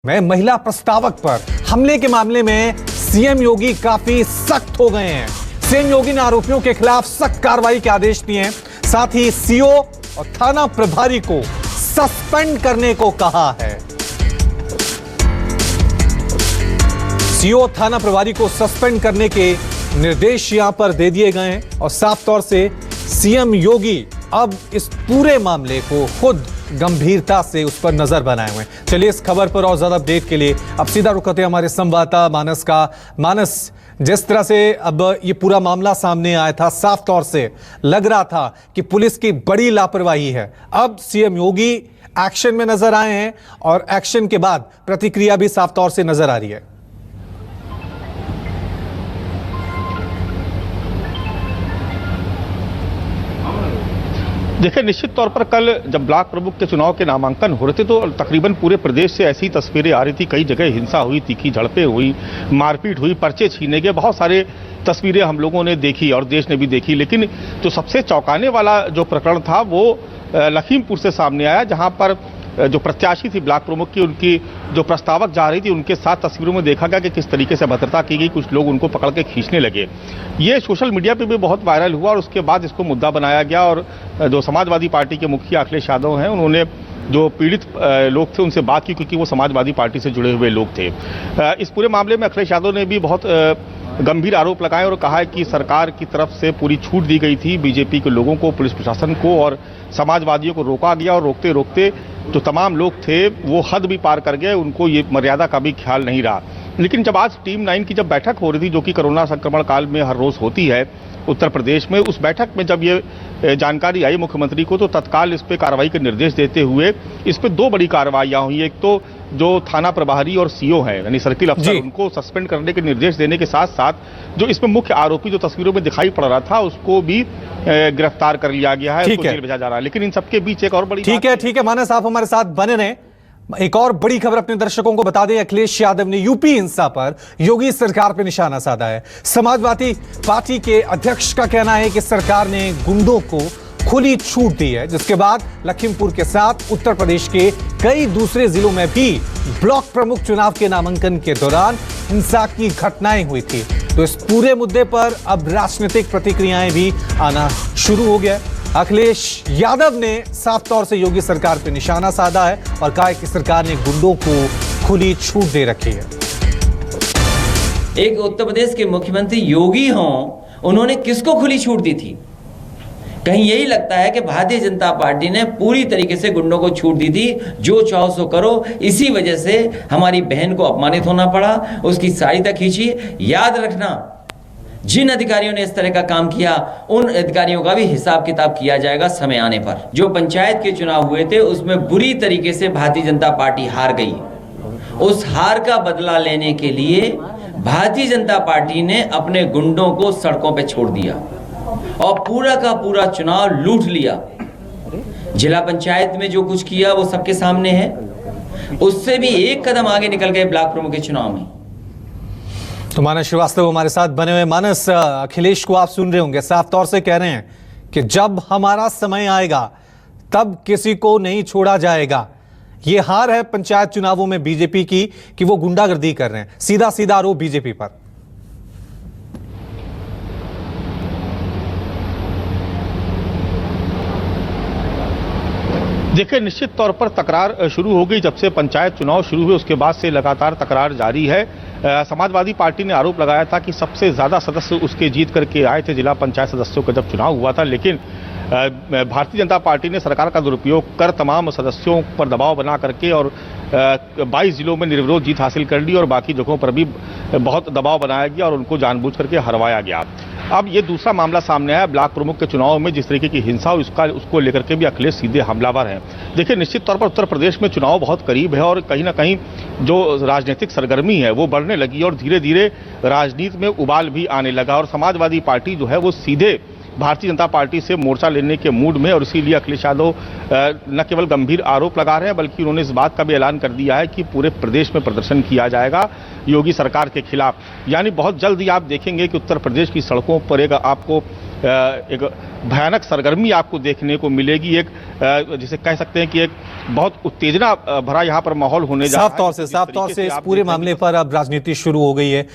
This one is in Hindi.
में महिला प्रस्तावक पर हमले के मामले में सीएम योगी काफी सख्त हो गए हैं। सीएम योगी ने आरोपियों के खिलाफ सख्त कार्रवाई के आदेश दिए हैं। साथ ही सीओ और थाना प्रभारी को सस्पेंड करने को कहा है। सीओ थाना प्रभारी को सस्पेंड करने के निर्देश यहां पर दे दिए गए हैं और साफ तौर से सीएम योगी अब इस पूरे मामले को खुद गंभीरता से उस पर नजर बनाए हुए हैं। चलिए इस खबर पर और ज्यादा अपडेट के लिए अब सीधा रुख करते हैं हमारे संवाददाता मानस का। मानस, जिस तरह से अब ये पूरा मामला सामने आया था, साफ तौर से लग रहा था कि पुलिस की बड़ी लापरवाही है। अब सीएम योगी एक्शन में नजर आए हैं और एक्शन के बाद प्रतिक्रिया भी साफ तौर से नजर आ रही है। देखिए, निश्चित तौर पर कल जब ब्लॉक प्रमुख के चुनाव के नामांकन हो रहे थे तो तकरीबन पूरे प्रदेश से ऐसी तस्वीरें आ रही थी। कई जगह हिंसा हुई, तीखी झड़पें हुई, मारपीट हुई, पर्चे छीने गए, बहुत सारे तस्वीरें हम लोगों ने देखी और देश ने भी देखी। लेकिन जो सबसे चौंकाने वाला जो प्रकरण था वो लखीमपुर से सामने आया, जहां पर जो प्रत्याशी थी ब्लॉक प्रमुख की, उनकी जो प्रस्तावक जा रही थी, उनके साथ तस्वीरों में देखा गया कि किस तरीके से भद्रता की गई। कुछ लोग उनको पकड़ के खींचने लगे। ये सोशल मीडिया पे भी बहुत वायरल हुआ और उसके बाद इसको मुद्दा बनाया गया और जो समाजवादी पार्टी के मुखिया अखिलेश यादव हैं, उन्होंने जो पीड़ित लोग थे उनसे बात की, क्योंकि वो समाजवादी पार्टी से जुड़े हुए लोग थे। इस पूरे मामले में अखिलेश यादव ने भी बहुत गंभीर आरोप लगाए और कहा है कि सरकार की तरफ से पूरी छूट दी गई थी बीजेपी के लोगों को, पुलिस प्रशासन को और समाजवादियों को रोका गया और रोकते रोकते जो तमाम लोग थे वो हद भी पार कर गए, उनको ये मर्यादा का भी ख्याल नहीं रहा। लेकिन जब आज टीम 9 की जब बैठक हो रही थी, जो कि कोरोना संक्रमण काल में हर रोज होती है उत्तर प्रदेश में, उस बैठक में जब ये जानकारी आई मुख्यमंत्री को, तो तत्काल इस पे कार्रवाई के निर्देश देते हुए इस पे 2 बड़ी कार्रवाइयां हुई। एक तो जो थाना प्रभारी और सीओ है यानी सर्किल अफसर, उनको सस्पेंड करने के निर्देश देने के साथ साथ जो इसमें मुख्य आरोपी जो तस्वीरों में दिखाई पड़ रहा था उसको भी गिरफ्तार कर लिया गया है, उसको जेल भेजा जा रहा है। लेकिन इन सबके बीच एक और बड़ी ठीक है मानस, आप हमारे साथ बने रहें। एक और बड़ी खबर अपने दर्शकों को बता दें, अखिलेश यादव ने यूपी हिंसा पर योगी सरकार पर निशाना साधा है। समाजवादी पार्टी के अध्यक्ष का कहना है कि सरकार ने गुंडों को खुली छूट दी है, जिसके बाद लखीमपुर के साथ उत्तर प्रदेश के कई दूसरे जिलों में भी ब्लॉक प्रमुख चुनाव के नामांकन के दौरान हिंसा की घटनाएं हुई थी। तो इस पूरे मुद्दे पर अब राजनीतिक प्रतिक्रियाएं भी आना शुरू हो गया। अखिलेश यादव ने साफ तौर से योगी सरकार पर निशाना साधा है और कहा कि सरकार ने गुंडों को खुली छूट दे रखी है। एक उत्तर प्रदेश के मुख्यमंत्री योगी हों, उन्होंने किसको खुली छूट दी थी? कहीं यही लगता है कि भारतीय जनता पार्टी ने पूरी तरीके से गुंडों को छूट दी थी, जो चाहो सो करो। इसी वजह से हमारी बहन को अपमानित होना पड़ा, उसकी साड़ी तक खींची। याद रखना, जिन अधिकारियों ने इस तरह का काम किया उन अधिकारियों का भी हिसाब किताब किया जाएगा समय आने पर। जो पंचायत के चुनाव हुए थे उसमें बुरी तरीके से भारतीय जनता पार्टी हार गई। उस हार का बदला लेने के लिए भारतीय जनता पार्टी ने अपने गुंडों को सड़कों पर छोड़ दिया और पूरा का पूरा चुनाव लूट लिया। जिला पंचायत में जो कुछ किया वो सबके सामने है। उससे भी एक कदम आगे निकल गए ब्लॉक प्रमुख के चुनाव में। तो मानस श्रीवास्तव हमारे साथ बने हुए। मानस, अखिलेश को आप सुन रहे होंगे, साफ तौर से कह रहे हैं कि जब हमारा समय आएगा तब किसी को नहीं छोड़ा जाएगा। ये हार है पंचायत चुनावों में बीजेपी की कि वो गुंडागर्दी कर रहे हैं। सीधा सीधा आरोप बीजेपी पर। देखिए, निश्चित तौर पर तकरार शुरू हो गई। जब से पंचायत चुनाव शुरू हुए उसके बाद से लगातार तकरार जारी है। समाजवादी पार्टी ने आरोप लगाया था कि सबसे ज्यादा सदस्य उसके जीत करके आए थे जिला पंचायत सदस्यों का जब चुनाव हुआ था। लेकिन भारतीय जनता पार्टी ने सरकार का दुरुपयोग कर तमाम सदस्यों पर दबाव बना करके और 22 जिलों में निर्विरोध जीत हासिल कर ली और बाकी जगहों पर भी बहुत दबाव बनाया गया और उनको जानबूझ करके हरवाया गया। अब ये दूसरा मामला सामने आया ब्लॉक प्रमुख के चुनाव में, जिस तरीके की हिंसा उसको लेकर के भी अखिलेश सीधे हमलावर हैं। देखिए, निश्चित तौर पर उत्तर प्रदेश में चुनाव बहुत करीब है और कहीं ना कहीं जो राजनीतिक सरगर्मी है वो बढ़ने लगी और धीरे धीरे राजनीति में उबाल भी आने लगा और समाजवादी पार्टी जो है वो सीधे भारतीय जनता पार्टी से मोर्चा लेने के मूड में, और इसीलिए अखिलेश यादव न केवल गंभीर आरोप लगा रहे हैं बल्कि उन्होंने इस बात का भी ऐलान कर दिया है कि पूरे प्रदेश में प्रदर्शन किया जाएगा योगी सरकार के खिलाफ। यानी बहुत जल्द ही आप देखेंगे कि उत्तर प्रदेश की सड़कों पर आपको एक भयानक सरगर्मी आपको देखने को मिलेगी। एक जिसे कह सकते हैं कि एक बहुत उत्तेजना भरा यहाँ पर माहौल होने जा रहा है। साफ तौर से इस पूरे मामले पर अब राजनीति शुरू हो गई है।